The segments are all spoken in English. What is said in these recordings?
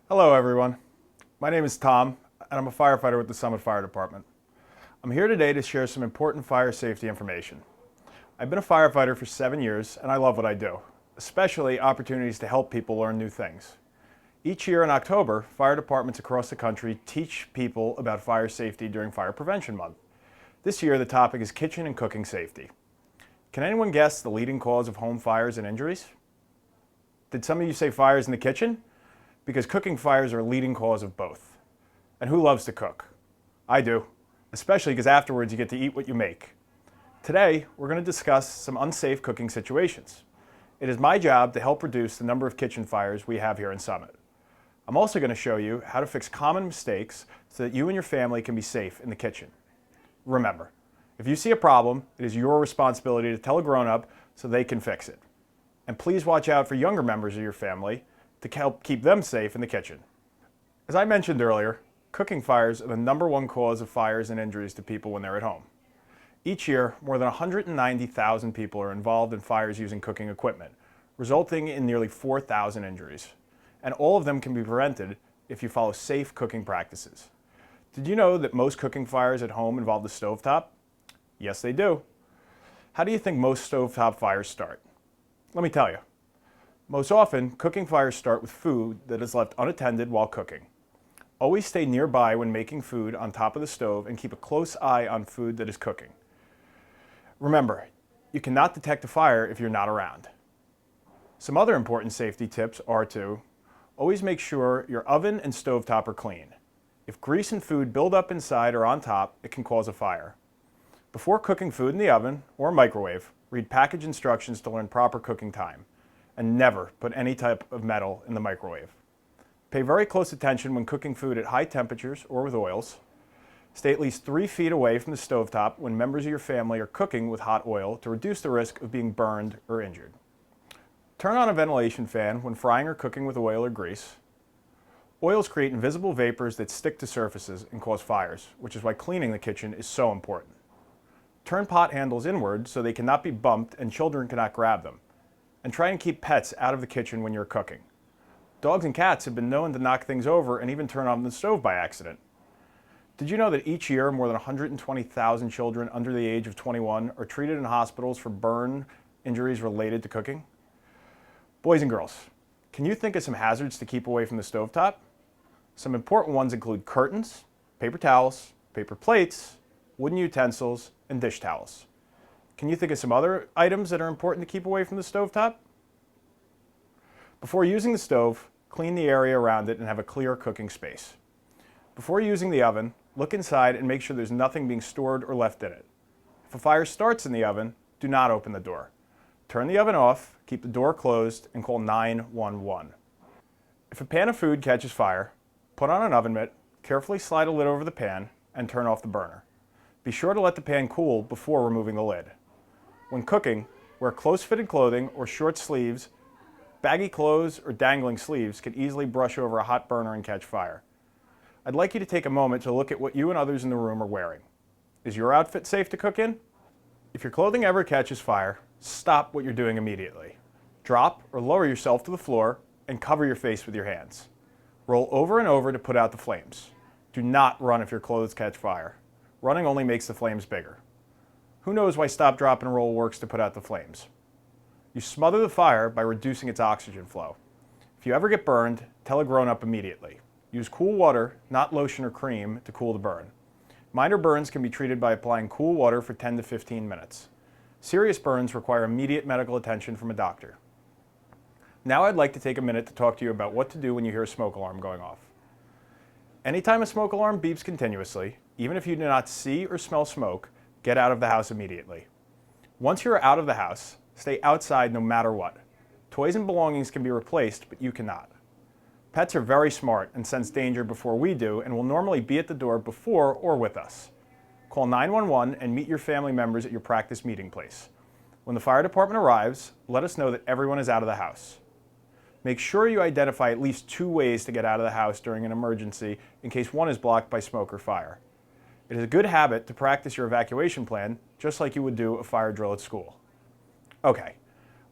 Hello everyone, my name is Tom and I'm a firefighter with the Summit Fire Department. I'm here today to share some important fire safety information. I've been a firefighter for 7 years and I love what I do, especially opportunities to help people learn new things. Each year in October, fire departments across the country teach people about fire safety during Fire Prevention Month. This year the topic is kitchen and cooking safety. Can anyone guess the leading cause of home fires and injuries? Did some of you say fires in the kitchen? Because cooking fires are a leading cause of both. And who loves to cook? I do, especially because afterwards you get to eat what you make. Today, we're going to discuss some unsafe cooking situations. It is my job to help reduce the number of kitchen fires we have here in Summit. I'm also going to show you how to fix common mistakes so that you and your family can be safe in the kitchen. Remember, if you see a problem, it is your responsibility to tell a grown-up so they can fix it. And please watch out for younger members of your family to help keep them safe in the kitchen. As I mentioned earlier, cooking fires are the #1 cause of fires and injuries to people when they're at home. Each year, more than 190,000 people are involved in fires using cooking equipment, resulting in nearly 4,000 injuries. And all of them can be prevented if you follow safe cooking practices. Did you know that most cooking fires at home involve the stovetop? Yes, they do. How do you think most stovetop fires start? Let me tell you. Most often, cooking fires start with food that is left unattended while cooking. Always stay nearby when making food on top of the stove and keep a close eye on food that is cooking. Remember, you cannot detect a fire if you're not around. Some other important safety tips are to always make sure your oven and stovetop are clean. If grease and food build up inside or on top, it can cause a fire. Before cooking food in the oven or microwave, read package instructions to learn proper cooking time. And never put any type of metal in the microwave. Pay very close attention when cooking food at high temperatures or with oils. Stay at least 3 feet away from the stovetop when members of your family are cooking with hot oil to reduce the risk of being burned or injured. Turn on a ventilation fan when frying or cooking with oil or grease. Oils create invisible vapors that stick to surfaces and cause fires, which is why cleaning the kitchen is so important. Turn pot handles inward so they cannot be bumped and children cannot grab them. And try and keep pets out of the kitchen when you're cooking. Dogs and cats have been known to knock things over and even turn on the stove by accident. Did you know that each year more than 120,000 children under the age of 21 are treated in hospitals for burn injuries related to cooking? Boys and girls, can you think of some hazards to keep away from the stovetop? Some important ones include curtains, paper towels, paper plates, wooden utensils, and dish towels. Can you think of some other items that are important to keep away from the stovetop? Before using the stove, clean the area around it and have a clear cooking space. Before using the oven, look inside and make sure there's nothing being stored or left in it. If a fire starts in the oven, do not open the door. Turn the oven off, keep the door closed, and call 911. If a pan of food catches fire, put on an oven mitt, carefully slide a lid over the pan, and turn off the burner. Be sure to let the pan cool before removing the lid. When cooking, wear close-fitted clothing or short sleeves. Baggy clothes or dangling sleeves can easily brush over a hot burner and catch fire. I'd like you to take a moment to look at what you and others in the room are wearing. Is your outfit safe to cook in? If your clothing ever catches fire, stop what you're doing immediately. Drop or lower yourself to the floor and cover your face with your hands. Roll over and over to put out the flames. Do not run if your clothes catch fire. Running only makes the flames bigger. Who knows why stop, drop, and roll works to put out the flames? You smother the fire by reducing its oxygen flow. If you ever get burned, tell a grown-up immediately. Use cool water, not lotion or cream, to cool the burn. Minor burns can be treated by applying cool water for 10 to 15 minutes. Serious burns require immediate medical attention from a doctor. Now I'd like to take a minute to talk to you about what to do when you hear a smoke alarm going off. Anytime a smoke alarm beeps continuously, even if you do not see or smell smoke, get out of the house immediately. Once you're out of the house, stay outside no matter what. Toys and belongings can be replaced, but you cannot. Pets are very smart and sense danger before we do and will normally be at the door before or with us. Call 911 and meet your family members at your practice meeting place. When the fire department arrives, let us know that everyone is out of the house. Make sure you identify at least 2 ways to get out of the house during an emergency in case one is blocked by smoke or fire. It is a good habit to practice your evacuation plan just like you would do a fire drill at school. Okay,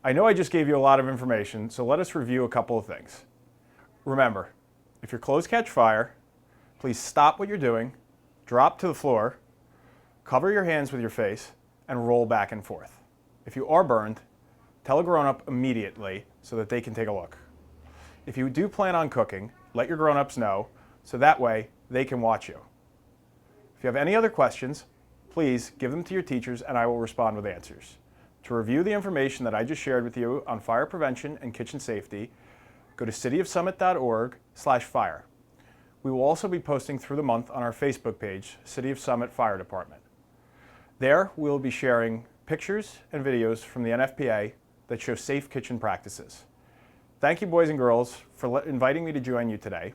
I know I just gave you a lot of information, so let us review a couple of things. Remember, If your clothes catch fire, please stop what you're doing, drop to the floor, cover your hands with your face, and roll back and forth. If you are burned, tell a grown-up immediately so that they can take a look. If you do plan on cooking, let your grown-ups know so that way they can watch you. If you have any other questions, please give them to your teachers and I will respond with answers. To review the information that I just shared with you on fire prevention and kitchen safety, go to cityofsummit.org/fire. We will also be posting through the month on our Facebook page, City of Summit Fire Department. There, we will be sharing pictures and videos from the NFPA that show safe kitchen practices. Thank you, boys and girls, for inviting me to join you today.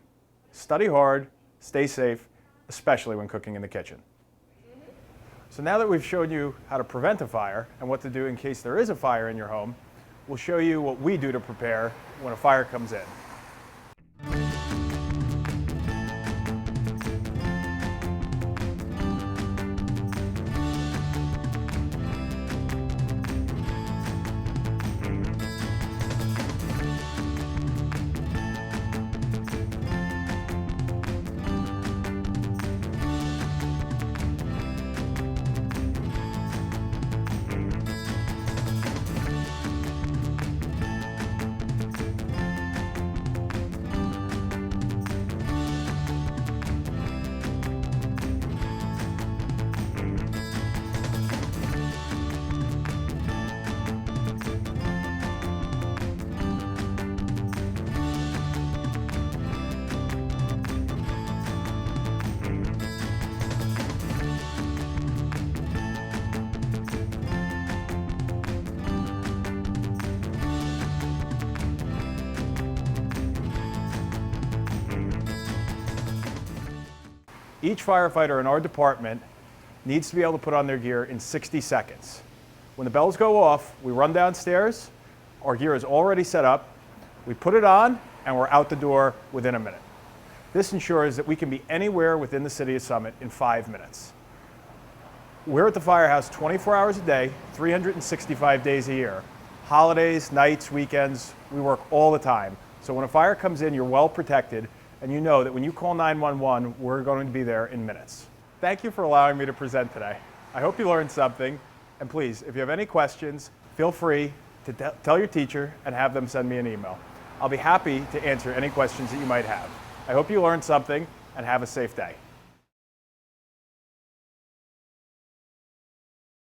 Study hard, stay safe, especially when cooking in the kitchen. So now that we've shown you how to prevent a fire and what to do in case there is a fire in your home, we'll show you what we do to prepare when a fire comes in. Each firefighter in our department needs to be able to put on their gear in 60 seconds. When the bells go off, we run downstairs, our gear is already set up, we put it on, and we're out the door within a minute. This ensures that we can be anywhere within the City of Summit in 5 minutes. We're at the firehouse 24 hours a day, 365 days a year. Holidays, nights, weekends, we work all the time. So when a fire comes in, you're well protected, and you know that when you call 911, we're going to be there in minutes. Thank you for allowing me to present today. I hope you learned something, and please, if you have any questions, feel free to tell your teacher and have them send me an email. I'll be happy to answer any questions that you might have. I hope you learned something, and have a safe day.